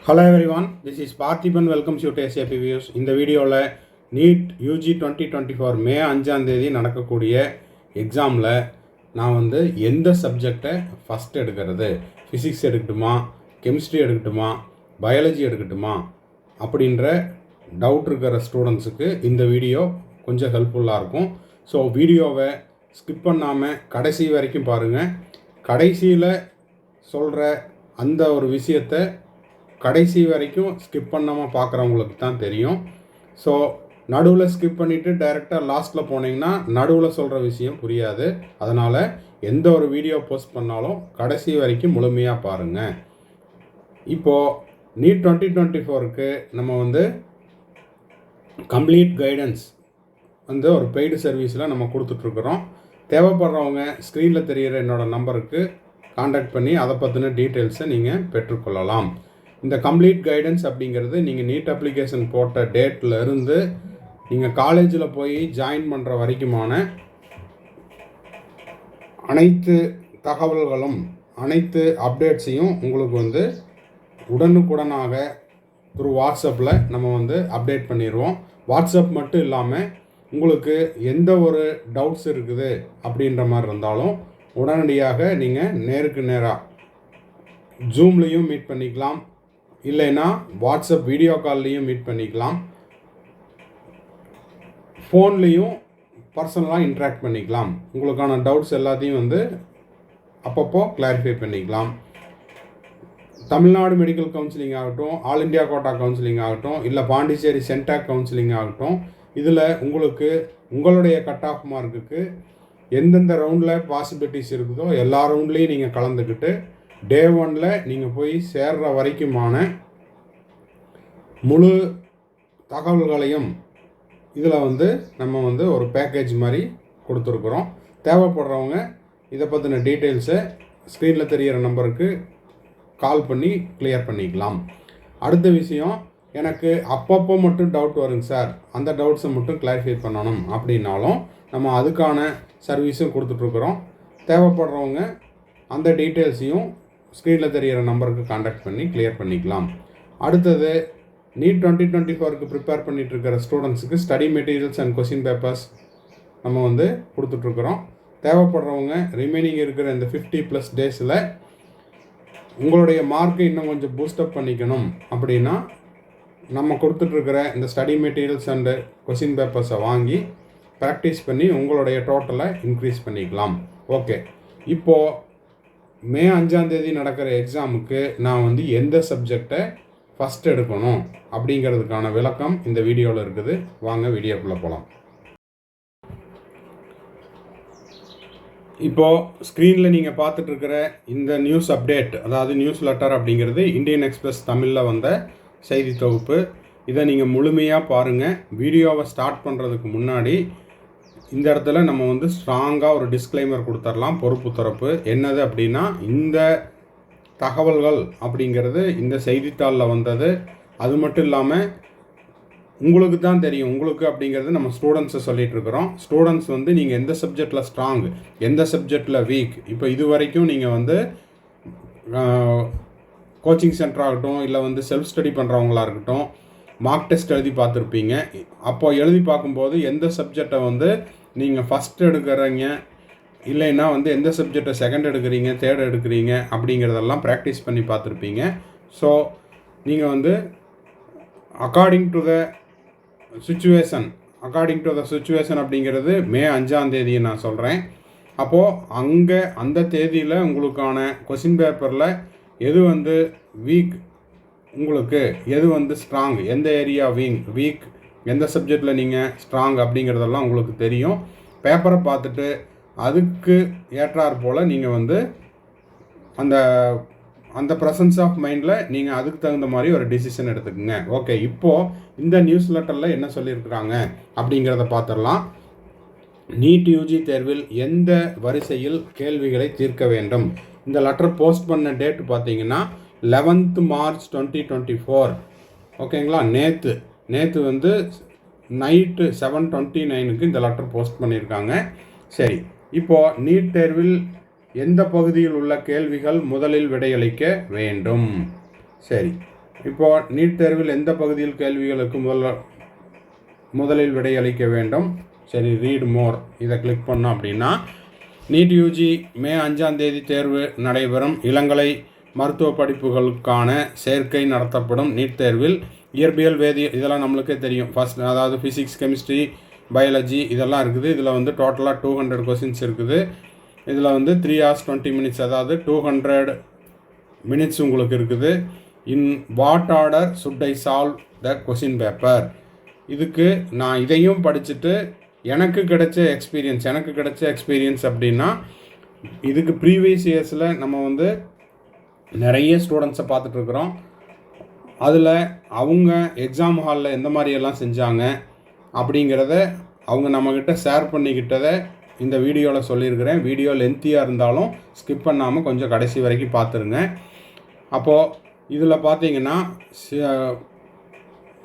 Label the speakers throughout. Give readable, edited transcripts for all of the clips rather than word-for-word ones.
Speaker 1: Hello everyone, this is Parthiban welcomes you to SAP Views. இந்த வீடியோவில் NEET UG 2024 மே 5ஆம் தேதி நடக்கக்கூடிய எக்ஸாமில் நான் எந்த சப்ஜெக்டை ஃபஸ்ட் எடுக்கிறது, ஃபிசிக்ஸ் எடுக்கட்டுமா, கெமிஸ்ட்ரி எடுக்கட்டுமா, பயாலஜி எடுக்கட்டுமா அப்படின்ற டவுட் இருக்கிற ஸ்டூடெண்ட்ஸுக்கு இந்த வீடியோ கொஞ்சம் ஹெல்ப்ஃபுல்லாக இருக்கும். ஸோ வீடியோவை ஸ்கிப் பண்ணாமல் கடைசி வரைக்கும் பாருங்கள். கடைசியில் சொல்கிற அந்த ஒரு விஷயத்தை கடைசி வரைக்கும் ஸ்கிப் பண்ணாமல் பார்க்குறவங்களுக்கு தான் தெரியும். ஸோ நடுவில் ஸ்கிப் பண்ணிவிட்டு டைரெக்டாக லாஸ்ட்டில் போனீங்கன்னா நடுவில் சொல்கிற விஷயம் புரியாது. அதனால் எந்த ஒரு வீடியோ போஸ்ட் பண்ணாலும் கடைசி வரைக்கும் முழுமையாக பாருங்கள். இப்போது நீட் 2024க்கு நம்ம கம்ப்ளீட் கைடன்ஸ் ஒரு பெய்டு சர்வீஸில் நம்ம கொடுத்துட்ருக்குறோம். தேவைப்படுறவங்க ஸ்க்ரீனில் தெரிகிற என்னோடய நம்பருக்கு காண்டாக்ட் பண்ணி அதை பற்றின டீட்டெயில்ஸை நீங்கள் பெற்றுக்கொள்ளலாம். இந்த கம்ப்ளீட் கைடன்ஸ் அப்படிங்கிறது நீங்கள் நீட் அப்ளிகேஷன் போட்ட டேட்டில் இருந்து நீங்கள் காலேஜில் போய் ஜாயின் பண்ணுற வரைக்குமான அனைத்து தகவல்களும் அனைத்து அப்டேட்ஸையும் உங்களுக்கு உடனுக்குடனாக த்ரூ வாட்ஸ்அப்பில் நம்ம அப்டேட் பண்ணிடுவோம். வாட்ஸ்அப் மட்டும் இல்லாமல் உங்களுக்கு எந்த ஒரு டவுட்ஸ் இருக்குது அப்படின்ற மாதிரி இருந்தாலும் உடனடியாக நீங்கள் நேருக்கு நேராக ஜூம்லேயும் மீட் பண்ணிக்கலாம், இல்லைன்னா வாட்ஸ்அப் வீடியோ கால்லையும் மீட் பண்ணிக்கலாம், ஃபோன்லேயும் பர்சனலாக இன்ட்ராக்ட் பண்ணிக்கலாம். உங்களுக்கான டவுட்ஸ் எல்லாத்தையும் அப்பப்போ கிளாரிஃபை பண்ணிக்கலாம். தமிழ்நாடு மெடிக்கல் கவுன்சிலிங் ஆகட்டும், ஆல் இண்டியா கோட்டா கவுன்சிலிங் ஆகட்டும், இல்லை பாண்டிச்சேரி சென்டாக் கவுன்சிலிங் ஆகட்டும், இதில் உங்களுக்கு உங்களுடைய கட் ஆஃப் மார்க்குக்கு எந்தெந்த ரவுண்டில் பாசிபிலிட்டிஸ் இருக்குதோ எல்லா ரவுண்ட்லேயும் நீங்கள் கலந்துக்கிட்டு டே 1ல் நீங்கள் போய் சேர்ற வரைக்குமான முழு தகவல்களையும் இதில் நம்ம ஒரு பேக்கேஜ் மாதிரி கொடுத்துருக்குறோம். தேவைப்படுறவங்க இதை பற்றின டீட்டெயில்ஸை ஸ்க்ரீனில் தெரிகிற நம்பருக்கு கால் பண்ணி கிளியர் பண்ணிக்கலாம். அடுத்த விஷயம், எனக்கு அப்பப்போ மட்டும் டவுட் வருங்க சார், அந்த டவுட்ஸை மட்டும் கிளாரிஃபை பண்ணணும் அப்படின்னாலும் நம்ம அதுக்கான சர்வீஸும் கொடுத்துட்ருக்குறோம். தேவைப்படுறவங்க அந்த டீட்டெயில்ஸையும் ஸ்க்ரீனில் தெரிகிற நம்பருக்கு காண்டாக்ட் பண்ணி கிளியர் பண்ணிக்கலாம். அடுத்தது, நீட் 2024க்கு ப்ரிப்பேர் பண்ணிகிட்ருக்கிற ஸ்டூடெண்ட்ஸுக்கு study materials and question papers நம்ம கொடுத்துட்ருக்குறோம். தேவைப்படுறவங்க ரிமைனிங் இருக்கிற இந்த 50+ டேஸில் உங்களுடைய மார்க்கை இன்னும் கொஞ்சம் பூஸ்டப் பண்ணிக்கணும் அப்படின்னா நம்ம கொடுத்துட்ருக்கிற இந்த ஸ்டடி மெட்டீரியல்ஸ் அண்டு கொஸ்டின் பேப்பர்ஸை வாங்கி ப்ராக்டிஸ் பண்ணி உங்களுடைய டோட்டலை இன்க்ரீஸ் பண்ணிக்கலாம். ஓகே, இப்போது மே 5ஆம் தேதி நடக்கிற எக்ஸாமுக்கு நான் எந்த சப்ஜெக்டை ஃபஸ்ட் எடுக்கணும் அப்படிங்கிறதுக்கான விளக்கம் இந்த வீடியோவில் இருக்குது. வாங்க வீடியோக்குள்ளே போகலாம். இப்போது ஸ்க்ரீனில் நீங்கள் பார்த்துட்ருக்கிற இந்த நியூஸ் அப்டேட், அதாவது நியூஸ் லெட்டர் அப்படிங்கிறது இந்தியன் எக்ஸ்பிரஸ் தமிழில் வந்த செய்தி தொகுப்பு. இதை நீங்கள் முழுமையாக பாருங்கள். வீடியோவை ஸ்டார்ட் பண்ணுறதுக்கு முன்னாடி இந்த இடத்துல நம்ம ஸ்ட்ராங்காக ஒரு டிஸ்க்ளைமர் கொடுத்துடலாம். பொறுப்பு தரப்பு என்னது அப்படின்னா, இந்த தகவல்கள் அப்படிங்கிறது இந்த செய்தித்தாளில் வந்தது. அது மட்டும் இல்லாமல் உங்களுக்கு தான் தெரியும், உங்களுக்கு அப்படிங்கிறது நம்ம ஸ்டூடெண்ட்ஸை சொல்லிகிட்ருக்குறோம். ஸ்டூடெண்ட்ஸ் நீங்கள் எந்த சப்ஜெக்டில் ஸ்ட்ராங், எந்த சப்ஜெக்டில் வீக், இப்போ இது வரைக்கும் நீங்கள் கோச்சிங் சென்டர் ஆகட்டும், இல்லை செல்ஃப் ஸ்டடி பண்ணுறவங்களா இருக்கட்டும், மார்க் டெஸ்ட் எழுதி பார்த்துருப்பீங்க. அப்போது எழுதி பார்க்கும்போது எந்த சப்ஜெக்டை நீங்கள் ஃபஸ்ட் எடுக்கிறீங்க, இல்லைன்னா எந்த சப்ஜெக்டை செகண்ட் எடுக்கிறீங்க, தேர்ட் எடுக்கிறீங்க அப்படிங்கிறதெல்லாம் ப்ராக்டிஸ் பண்ணி பார்த்துருப்பீங்க. ஸோ நீங்கள் அக்கார்டிங் டு த சுச்சுவேஷன் அப்படிங்கிறது மே 5ஆம் தேதி நான் சொல்கிறேன். அப்போது அந்த தேதியில் உங்களுக்கான கொஸ்டின் பேப்பரில் எது வீக், உங்களுக்கு எது ஸ்ட்ராங், எந்த ஏரியா வீக், எந்த சப்ஜெக்டில் நீங்கள் ஸ்ட்ராங் அப்படிங்கிறதெல்லாம் உங்களுக்கு தெரியும். பேப்பரை பார்த்துட்டு அதுக்கு ஏற்றாற் போல் நீங்கள் அந்த அந்த ப்ரெசன்ஸ் ஆஃப் மைண்டில் நீங்கள் அதுக்கு தகுந்த மாதிரி ஒரு டிசிஷன் எடுத்துக்கோங்க. ஓகே, இப்போது இந்த நியூஸ் லெட்டரில் என்ன சொல்லியிருக்கிறாங்க அப்படிங்கிறத பார்த்துடலாம். நீட் யூஜி தேர்வில் எந்த வரிசையில் கேள்விகளை தீர்க்க வேண்டும். இந்த லெட்டர் போஸ்ட் பண்ண டேட் பார்த்தீங்கன்னா 11th March 2024. ஓகேங்களா, நேற்று நைட்டு 7:29க்கு இந்த லெட்டர் போஸ்ட் பண்ணியிருக்காங்க. சரி, இப்போது நீட் தேர்வில் எந்த பகுதியில் உள்ள கேள்விகள் முதலில் விடையளிக்க வேண்டும்? சரி, இப்போது நீட் தேர்வில் எந்த பகுதியில் கேள்விகளுக்கு முதலில் விடையளிக்க வேண்டும்? சரி, ரீட் மோர் இதை கிளிக் பண்ணோம் அப்படின்னா நீட் யூஜி மே 5ஆம் தேதி தேர்வு நடைபெறும். இளங்கலை மருத்துவ படிப்புகளுக்கான சேர்க்கை நடத்தப்படும் நீட் தேர்வில் இயற்பியல், வேதியியல் இதெல்லாம் நம்மளுக்கே தெரியும். ஃபஸ்ட் அதாவது ஃபிசிக்ஸ், கெமிஸ்ட்ரி, பயாலஜி இதெல்லாம் இருக்குது. இதில் வந்து டோட்டலாக 200 கொஸ்டின்ஸ் இருக்குது. இதில் வந்து 3 hours 20 minutes, அதாவது 200 minutes உங்களுக்கு இருக்குது. In what order should I solve the question paper? இதுக்கு நான் இதையும் படிச்சுட்டு எனக்கு கிடைச்ச எக்ஸ்பீரியன்ஸ் அப்படின்னா, இதுக்கு ப்ரீவியஸ் இயர்ஸில் நம்ம வந்து நிறைய ஸ்டூடெண்ட்ஸை பார்த்துட்ருக்குறோம். அதில் அவங்க எக்ஸாம் ஹாலில் எந்த மாதிரியெல்லாம் செஞ்சாங்க அப்படிங்கிறத அவங்க நம்மக்கிட்ட ஷேர் பண்ணிக்கிட்டதை இந்த வீடியோவில் சொல்லியிருக்கிறேன். வீடியோ லென்த்தியாக இருந்தாலும் ஸ்கிப் பண்ணாமல் கொஞ்சம் கடைசி வரைக்கும் பார்த்துருங்க. அப்போது இதில் பார்த்தீங்கன்னா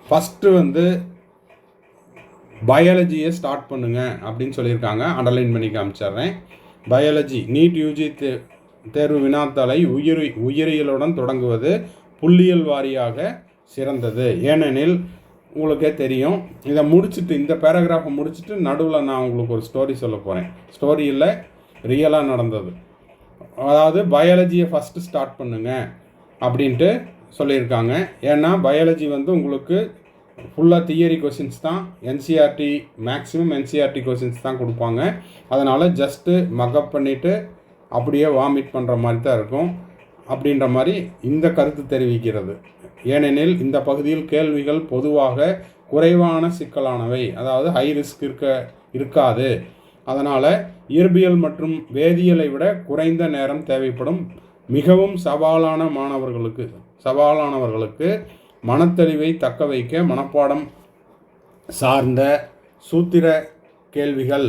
Speaker 1: ஃபஸ்ட்டு வந்து பயாலஜியை ஸ்டார்ட் பண்ணுங்கள் அப்படின்னு சொல்லியிருக்காங்க. அண்டர்லைன் பண்ணி காமிச்சிட்றேன். பயாலஜி நீட் யூஜி தேர்வு வினாத்தாளை உயிரியலுடன் தொடங்குவது புள்ளியியல் வாரியாக சிறந்தது. ஏனெனில் உங்களுக்கே தெரியும். இதை முடிச்சுட்டு, இந்த பேராகிராஃபை முடிச்சுட்டு நடுவில் நான் உங்களுக்கு ஒரு ஸ்டோரி சொல்ல போகிறேன். ஸ்டோரியில் ரியலாக நடந்தது. அதாவது பயாலஜியை ஃபஸ்ட்டு ஸ்டார்ட் பண்ணுங்க அப்படின்ட்டு சொல்லியிருக்காங்க. ஏன்னா பயாலஜி வந்து உங்களுக்கு ஃபுல்லாக தியரி கொஷின்ஸ் தான். என்சிஆர்டி மேக்ஸிமம் என்சிஆர்டி கொஷின்ஸ் தான் கொடுப்பாங்க. அதனால் ஜஸ்ட்டு மக்கப் பண்ணிவிட்டு அப்படியே வாமிட் பண்ணுற மாதிரி தான் இருக்கும் அப்படின்ற மாதிரி இந்த கருத்து தெரிவிக்கிறது. ஏனெனில் இந்த பகுதியில் கேள்விகள் பொதுவாக குறைவான சிக்கலானவை, அதாவது ஹை ரிஸ்க் இருக்காது. அதனால் இயற்பியல் மற்றும் வேதியியலை விட குறைந்த நேரம் தேவைப்படும். மிகவும் சவாலானவர்களுக்கு மனத்தெளிவை தக்க வைக்க மனப்பாடம் சார்ந்த சூத்திர கேள்விகள்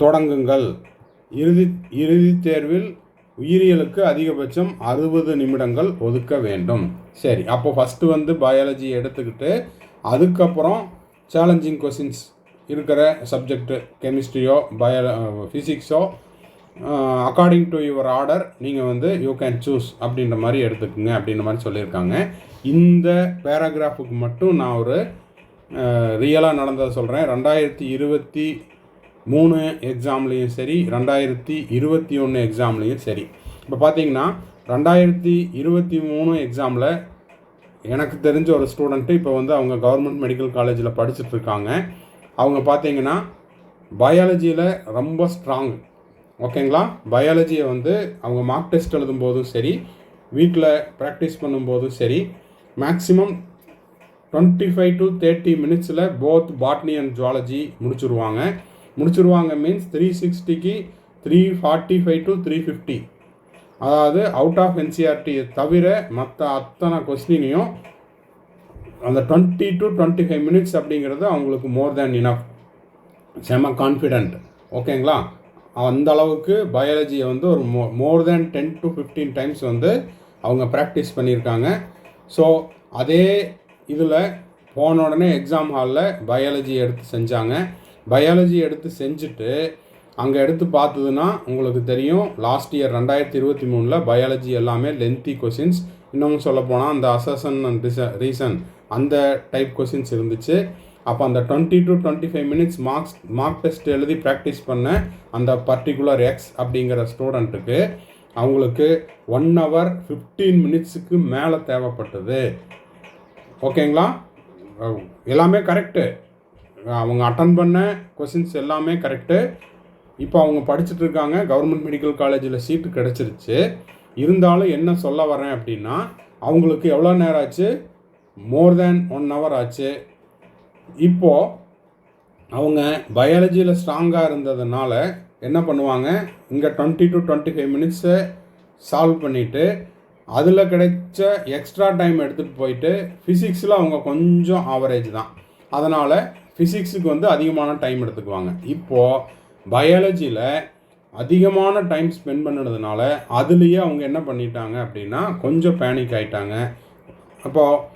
Speaker 1: தொடங்குங்கள். இறுதி தேர்வில் உயிரியலுக்கு அதிகபட்சம் 60 நிமிடங்கள் ஒதுக்க வேண்டும். சரி, அப்போ ஃபஸ்ட்டு வந்து பயாலஜி எடுத்துக்கிட்டு அதுக்கப்புறம் சேலஞ்சிங் கொஸ்டின்ஸ் இருக்கிற சப்ஜெக்டு கெமிஸ்ட்ரியோ ஃபிசிக்ஸோ அக்கார்டிங் டு யுவர் ஆர்டர் நீங்கள் வந்து யூ கேன் சூஸ் அப்படின்ற மாதிரி எடுத்துக்கோங்க அப்படின்ற மாதிரி சொல்லியிருக்காங்க. இந்த பேராகிராஃபுக்கு மட்டும் நான் ஒரு ரியலாக நடந்ததை சொல்கிறேன். 2023 எக்ஸாம்லேயும் சரி, 2021 எக்ஸாம்லேயும் சரி. இப்போ பார்த்தீங்கன்னா 2023 எக்ஸாமில் எனக்கு தெரிஞ்ச ஒரு ஸ்டூடெண்ட்டு இப்போ வந்து அவங்க கவர்மெண்ட் மெடிக்கல் காலேஜில் படிச்சுட்ருக்காங்க. அவங்க பார்த்தீங்கன்னா பயாலஜியில் ரொம்ப ஸ்ட்ராங். ஓகேங்களா? பயாலஜியை வந்து அவங்க மார்க் டெஸ்ட் எழுதும் போதும் சரி, வீட்டில் ப்ராக்டிஸ் பண்ணும்போதும் சரி, மேக்ஸிமம் 25 to 30 minutesல போத் பாட்னி அண்ட் ஜுவாலஜி முடிச்சுருவாங்க. மீன்ஸ் 360க்கு 345 to 350, அதாவது அவுட் ஆஃப் என்சிஆர்டியை தவிர மற்ற அத்தனை கொஸ்டினையும் அந்த 20 to 25 minutes அப்படிங்கிறது அவங்களுக்கு மோர் தேன் இனஃப். செம கான்ஃபிடென்ட். ஓகேங்களா? அந்த அளவுக்கு பயாலஜியை வந்து ஒரு மோர் தேன் 10 to 15 times வந்து அவங்க ப்ராக்டிஸ் பண்ணியிருக்காங்க. ஸோ அதே இதில் போன உடனே எக்ஸாம் ஹாலில் பயாலஜி எடுத்து செஞ்சாங்க. பயாலஜி எடுத்து செஞ்சுட்டு அங்கே எடுத்து பார்த்ததுன்னா உங்களுக்கு தெரியும், லாஸ்ட் இயர் 2023 பயாலஜி எல்லாமே லென்த்தி கொஷின்ஸ். இன்னமும் சொல்லப்போனால் அந்த அசஷன் அண்ட் ரீசன் அந்த டைப் கொஷின்ஸ் இருந்துச்சு. அப்போ அந்த 20 to 25 minutes மார்க் டெஸ்ட் எழுதி ப்ராக்டிஸ் பண்ண அந்த பர்டிகுலர் எக்ஸ் அப்படிங்கிற ஸ்டூடெண்ட்டுக்கு அவங்களுக்கு 1 hour 15 minutesக்கு மேலே தேவைப்பட்டது. ஓகேங்களா? எல்லாமே கரெக்டு. அவங்க அட்டன் பண்ண கொஷின்ஸ் எல்லாமே கரெக்டு. இப்போ அவங்க படிச்சுட்ருக்காங்க. கவர்மெண்ட் மெடிக்கல் காலேஜில் சீட்டு கிடச்சிருச்சு. இருந்தாலும் என்ன சொல்ல வரேன் அப்படின்னா, அவங்களுக்கு எவ்வளோ நேரம் ஆச்சு? மோர் தேன் 1 hour ஆச்சு. இப்போது அவங்க பயாலஜியில் ஸ்ட்ராங்காக இருந்ததுனால என்ன பண்ணுவாங்க, இங்கே 20 to 25 minutes சால்வ் பண்ணிவிட்டு அதில் கிடைச்ச எக்ஸ்ட்ரா டைம் எடுத்துகிட்டு போயிட்டு ஃபிசிக்ஸில் அவங்க கொஞ்சம் ஆவரேஜ் தான், அதனால் ஃபிசிக்ஸுக்கு வந்து அதிகமான டைம் எடுத்துக்குவாங்க. இப்போது பயாலஜியில் அதிகமான டைம் ஸ்பெண்ட் பண்ணுறதுனால அதுலேயே அவங்க என்ன பண்ணிட்டாங்க அப்படின்னா கொஞ்சம் பேனிக் ஆகிட்டாங்க. அப்போது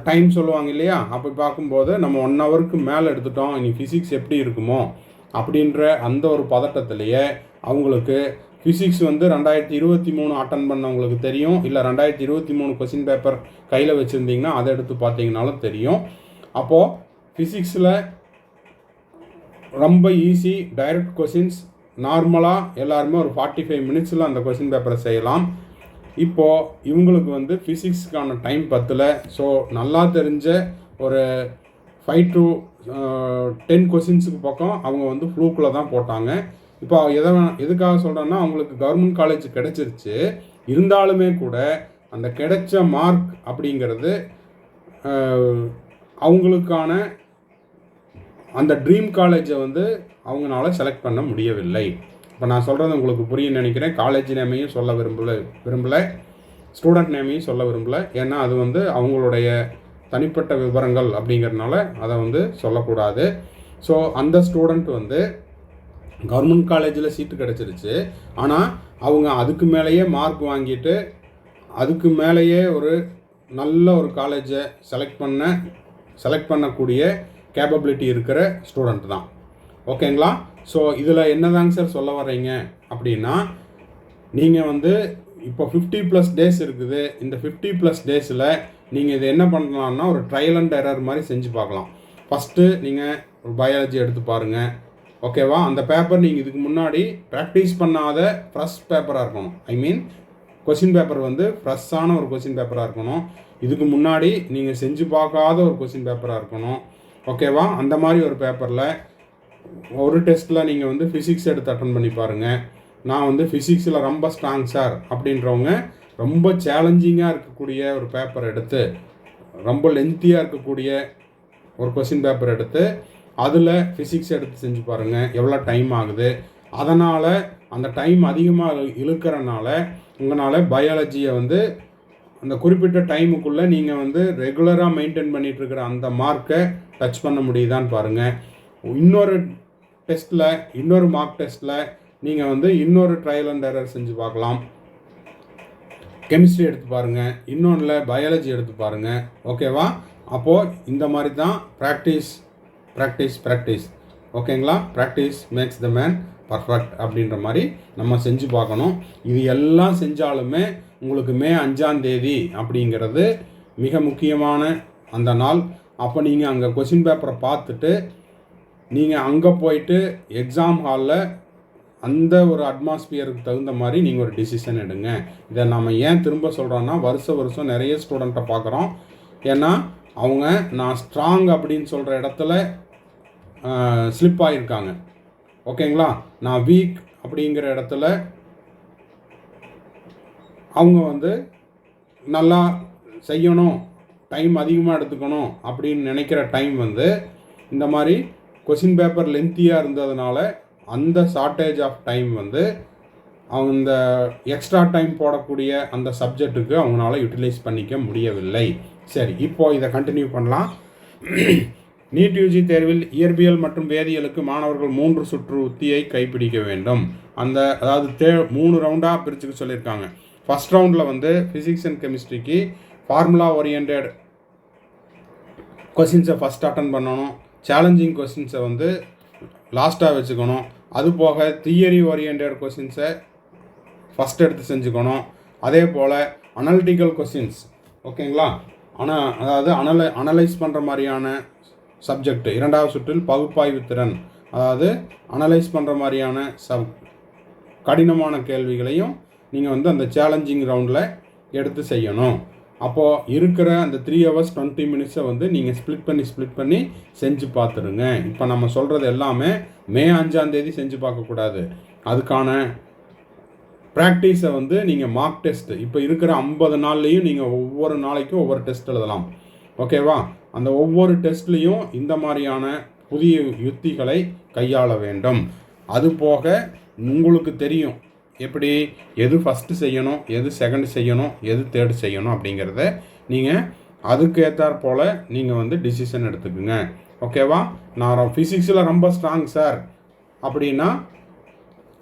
Speaker 1: டைம் சொல்லுவாங்க இல்லையா, அப்போ பார்க்கும்போது நம்ம 1 hourக்கு மேலே எடுத்துட்டோம், இனி ஃபிசிக்ஸ் எப்படி இருக்குமோ அப்படின்ற அந்த ஒரு பதட்டத்திலேயே அவங்களுக்கு ஃபிசிக்ஸ் வந்து 2023 அட்டன் பண்ணவங்களுக்கு தெரியும், இல்லை 2023 கொஸ்டின் பேப்பர் கையில் வச்சுருந்தீங்கன்னா அதை எடுத்து பார்த்தீங்கனாலும் தெரியும். அப்போது ஃபிசிக்ஸில் ரொம்ப ஈஸி டைரக்ட் கொஸ்டின்ஸ், நார்மலாக எல்லாருமே ஒரு 45 மினிட்ஸில் அந்த கொஸ்டின் பேப்பரை செய்யலாம். இப்போது இவங்களுக்கு வந்து ஃபிசிக்ஸுக்கான டைம் பத்தலை. ஸோ நல்லா தெரிஞ்ச ஒரு 5 to 10 கொஸ்டின்ஸுக்கு பக்கம் அவங்க வந்து ஃப்ளூக்கில் தான் போட்டாங்க. இப்போ எதுக்காக சொல்கிறேன்னா, அவங்களுக்கு கவர்மெண்ட் காலேஜ் கிடச்சிருச்சு, இருந்தாலுமே கூட அந்த கிடைச்ச மார்க் அப்படிங்கிறது அவங்களுக்கான அந்த ட்ரீம் காலேஜை வந்து அவங்களால செலக்ட் பண்ண முடியவில்லை. இப்போ நான் சொல்கிறது உங்களுக்கு புரியும்னு நினைக்கிறேன். காலேஜ் நேமையும் சொல்ல விரும்பலை, ஸ்டூடெண்ட் நேமையும் சொல்ல விரும்பலை. ஏன்னா அது வந்து அவங்களுடைய தனிப்பட்ட விவரங்கள் அப்படிங்கிறதுனால அதை வந்து சொல்லக்கூடாது. ஸோ அந்த ஸ்டூடெண்ட் வந்து கவர்மெண்ட் காலேஜில் சீட்டு கிடச்சிருச்சு, ஆனால் அவங்க அதுக்கு மேலேயே மார்க் வாங்கிட்டு அதுக்கு மேலேயே ஒரு நல்ல ஒரு காலேஜை செலக்ட் பண்ணக்கூடிய கேப்பபிலிட்டி இருக்கிற ஸ்டூடெண்ட் தான். ஓகேங்களா? ஸோ இதில் என்னதாங்க சார் சொல்ல வர்றீங்க அப்படின்னா, நீங்கள் வந்து இப்போ 50+ டேஸ் இருக்குது. இந்த 50+ டேஸில் நீங்கள் இது என்ன பண்ணலாம்னா ஒரு ட்ரையல் அண்ட் எரர் மாதிரி செஞ்சு பார்க்கலாம். ஃபஸ்ட்டு நீங்கள் ஒரு பயாலஜி எடுத்து பாருங்கள். ஓகேவா? அந்த பேப்பர் நீங்கள் இதுக்கு முன்னாடி ப்ராக்டிஸ் பண்ணாத ஃப்ரெஷ் பேப்பராக இருக்கணும். கொஸ்டின் பேப்பர் வந்து ஃப்ரெஷ்ஷான ஒரு கொஸ்டின் பேப்பராக இருக்கணும். இதுக்கு முன்னாடி நீங்கள் செஞ்சு பார்க்காத ஒரு கொஸ்டின் பேப்பராக இருக்கணும். ஓகேவா? அந்த மாதிரி ஒரு பேப்பரில் ஒரு டெஸ்ட்டில் நீங்கள் வந்து ஃபிசிக்ஸ் எடுத்து அட்டன் பண்ணி பாருங்கள். நான் வந்து ஃபிசிக்ஸில் ரொம்ப ஸ்ட்ராங் சார் அப்படின்றவங்க ரொம்ப சேலஞ்சிங்காக இருக்கக்கூடிய ஒரு பேப்பர் எடுத்து, ரொம்ப லென்த்தியாக இருக்கக்கூடிய ஒரு கொஸ்டின் பேப்பர் எடுத்து அதில் ஃபிசிக்ஸ் எடுத்து செஞ்சு பாருங்கள். எவ்வளோ டைம் ஆகுது? அதனால் அந்த டைம் அதிகமாக இழுக்கிறனால உங்களால் பயாலஜியை வந்து அந்த குறிப்பிட்ட டைமுக்குள்ளே நீங்கள் வந்து ரெகுலராக மெயின்டைன் பண்ணிகிட்ருக்கிற அந்த மார்க்கை டச் பண்ண முடியுதான்னு பாருங்கள். இன்னொரு டெஸ்ட்டில், இன்னொரு மார்க் டெஸ்ட்டில் நீங்கள் வந்து இன்னொரு ட்ரையல் அண்ட் எரர் செஞ்சு பார்க்கலாம். கெமிஸ்ட்ரி எடுத்து பாருங்கள், இன்னொன்றில் பயாலஜி எடுத்து பாருங்கள். ஓகேவா? அப்போது இந்த மாதிரி தான் ப்ராக்டிஸ். ஓகேங்களா? Practice makes the man perfect அப்படின்ற மாதிரி நம்ம செஞ்சு பார்க்கணும். இது எல்லாம் செஞ்சாலுமே உங்களுக்கு மே 5ஆம் தேதி அப்படிங்கிறது மிக முக்கியமான அந்த நாள். அப்போ நீங்கள் அங்கே கொஸ்டின் பேப்பரை பார்த்துட்டு நீங்கள் அங்கே போயிட்டு எக்ஸாம் ஹாலில் அந்த ஒரு அட்மாஸ்பியருக்கு தகுந்த மாதிரி நீங்கள் ஒரு டிசிஷன் எடுங்க. இதை நம்ம ஏன் திரும்ப சொல்கிறோன்னா, வருஷம் நிறைய ஸ்டூடெண்ட்டை பார்க்குறோம். ஏன்னா அவங்க நான் ஸ்ட்ராங் அப்படின்னு சொல்கிற இடத்துல ஸ்லிப் ஆகியிருக்காங்க. ஓகேங்களா? நான் வீக் அப்படிங்கிற இடத்துல அவங்க வந்து நல்லா செய்யணும், டைம் அதிகமாக எடுத்துக்கணும் அப்படின்னு நினைக்கிற டைம் வந்து இந்த மாதிரி கொஸ்டின் பேப்பர் லென்த்தியாக இருந்ததுனால அந்த ஷார்ட்டேஜ் ஆஃப் டைம் வந்து அவங்க இந்த எக்ஸ்ட்ரா டைம் போடக்கூடிய அந்த சப்ஜெக்ட்டுக்கு அவங்களால யூட்டிலைஸ் பண்ணிக்க முடியவில்லை. சரி, இப்போது இதை கண்டினியூ பண்ணலாம். நீட் யூஜி தேர்வில் இயற்பியல் மற்றும் வேதியியலுக்கு மாணவர்கள் 3 சுற்று உத்தியை கைப்பிடிக்க வேண்டும். அதாவது 3 ரவுண்டாக பிரிச்சுக்க சொல்லியிருக்காங்க. ஃபஸ்ட் ரவுண்டில் வந்து ஃபிசிக்ஸ் அண்ட் கெமிஸ்ட்ரிக்கு ஃபார்முலா ஓரியன்டட் கொஸ்டின்ஸை ஃபஸ்ட் அட்டன் பண்ணணும். சேலஞ்சிங் கொஸ்டின்ஸை வந்து லாஸ்ட்டாக வச்சுக்கணும். அதுபோக தியரி ஓரியன்டட் கொஸ்டின்ஸை ஃபஸ்ட் எடுத்து செஞ்சுக்கணும். அதே போல் அனலிட்டிக்கல் கொஸ்டின்ஸ், ஓகேங்களா, அதாவது அனலைஸ் பண்ணுற மாதிரியான சப்ஜெக்ட் 2வது சுற்றில் பகுப்பாய்வு திறன், அதாவது அனலைஸ் பண்ணுற மாதிரியான கடினமான கேள்விகளையும் நீங்கள் வந்து அந்த சேலஞ்சிங் ரவுண்டில் எடுத்து செய்யணும். அப்போது இருக்கிற அந்த 3 hours 20 minutes வந்து நீங்கள் ஸ்ப்ளிட் பண்ணி செஞ்சு பார்த்துருங்க. இப்போ நம்ம சொல்கிறது எல்லாமே மே 5ஆம் தேதி செஞ்சு பார்க்கக்கூடாது. அதுக்கான ப்ராக்டிஸை வந்து நீங்கள் மார்க் டெஸ்ட் இப்போ இருக்கிற 50 நாள்லேயும் நீங்கள் ஒவ்வொரு நாளைக்கும் ஒவ்வொரு டெஸ்ட் எழுதலாம். ஓகேவா? அந்த ஒவ்வொரு டெஸ்ட்லேயும் இந்த மாதிரியான புதிய யுத்திகளை கையாள வேண்டும். அதுபோக உங்களுக்கு தெரியும் எப்படி எது ஃபஸ்ட்டு செய்யணும், எது செகண்ட் செய்யணும், எது தேர்டு செய்யணும் அப்படிங்கிறத நீங்கள் அதுக்கு ஏற்றாற் போல் நீங்கள் வந்து டிசிஷன் எடுத்துக்குங்க. ஓகேவா? நான் ஃபிசிக்ஸில் ரொம்ப ஸ்ட்ராங் சார் அப்படின்னா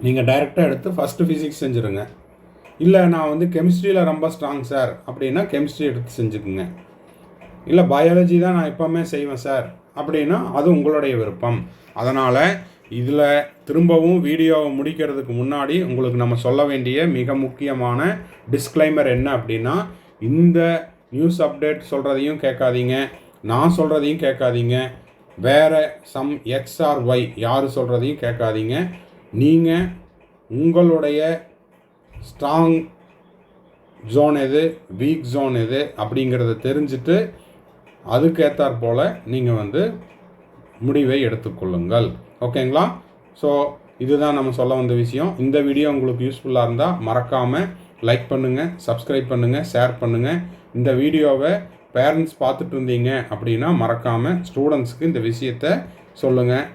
Speaker 1: நீங்கள் டைரெக்டாக எடுத்து ஃபஸ்ட்டு ஃபிசிக்ஸ் செஞ்சுருங்க. இல்லை நான் வந்து கெமிஸ்ட்ரியில் ரொம்ப ஸ்ட்ராங் சார் அப்படின்னா கெமிஸ்ட்ரி எடுத்து செஞ்சுக்குங்க. இல்லை பயாலஜி தான் நான் எப்போவுமே செய்வேன் சார் அப்படின்னா அது உங்களுடைய விருப்பம். அதனால் இதில் திரும்பவும் வீடியோவை முடிக்கிறதுக்கு முன்னாடி உங்களுக்கு நம்ம சொல்ல வேண்டிய மிக முக்கியமான டிஸ்க்ளைமர் என்ன அப்படின்னா, இந்த நியூஸ் அப்டேட் சொல்கிறதையும் கேட்காதீங்க, நான் சொல்கிறதையும் கேட்காதீங்க, வேறு சம் எக்ஸ் ஆர் ஒய் யார் சொல்கிறதையும் கேட்காதீங்க. நீங்கள் உங்களுடைய ஸ்ட்ராங் ஜோன் எது, வீக் ஜோன் எது அப்படிங்கிறத தெரிஞ்சுட்டு அதுக்கேற்றாற் போல் நீங்கள் வந்து முடிவை எடுத்துக்கொள்ளுங்கள். ஓகேங்களா? ஸோ இதுதான் நம்ம சொல்ல வந்த விஷயம். இந்த வீடியோ உங்களுக்கு யூஸ்ஃபுல்லாக இருந்தால் மறக்காமல் லைக் பண்ணுங்கள், சப்ஸ்கிரைப் பண்ணுங்கள், ஷேர் பண்ணுங்கள். இந்த வீடியோவை பேரண்ட்ஸ் பார்த்துட்டு இருந்தீங்க அப்படின்னா மறக்காமல் ஸ்டூடெண்ட்ஸுக்கு இந்த விஷயத்தை சொல்லுங்கள்.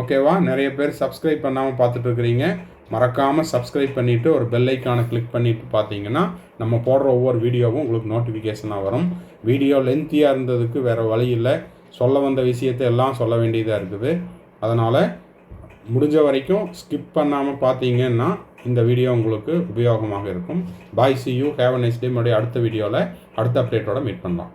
Speaker 1: ஓகேவா? நிறைய பேர் சப்ஸ்கிரைப் பண்ணாமல் பார்த்துட்ருக்குறீங்க. மறக்காமல் சப்ஸ்கிரைப் பண்ணிவிட்டு ஒரு பெல் ஐக்கானை கிளிக் பண்ணிவிட்டு பார்த்தீங்கன்னா நம்ம போடுற ஒவ்வொரு வீடியோவும் உங்களுக்கு நோட்டிஃபிகேஷனாக வரும். வீடியோ லென்த்தியாக இருந்ததுக்கு வேறு வழி இல்லை, சொல்ல வந்த விஷயத்தை எல்லாம் சொல்ல வேண்டியதாக இருக்குது. அதனால் முடிஞ்ச வரைக்கும் ஸ்கிப் பண்ணாமல் பார்த்தீங்கன்னா இந்த வீடியோ உங்களுக்கு உபயோகமாக இருக்கும். Bye, see you, have a nice day. மறுபடியும் அடுத்த வீடியோவில் அடுத்த அப்டேட்டோட மீட் பண்ணலாம்.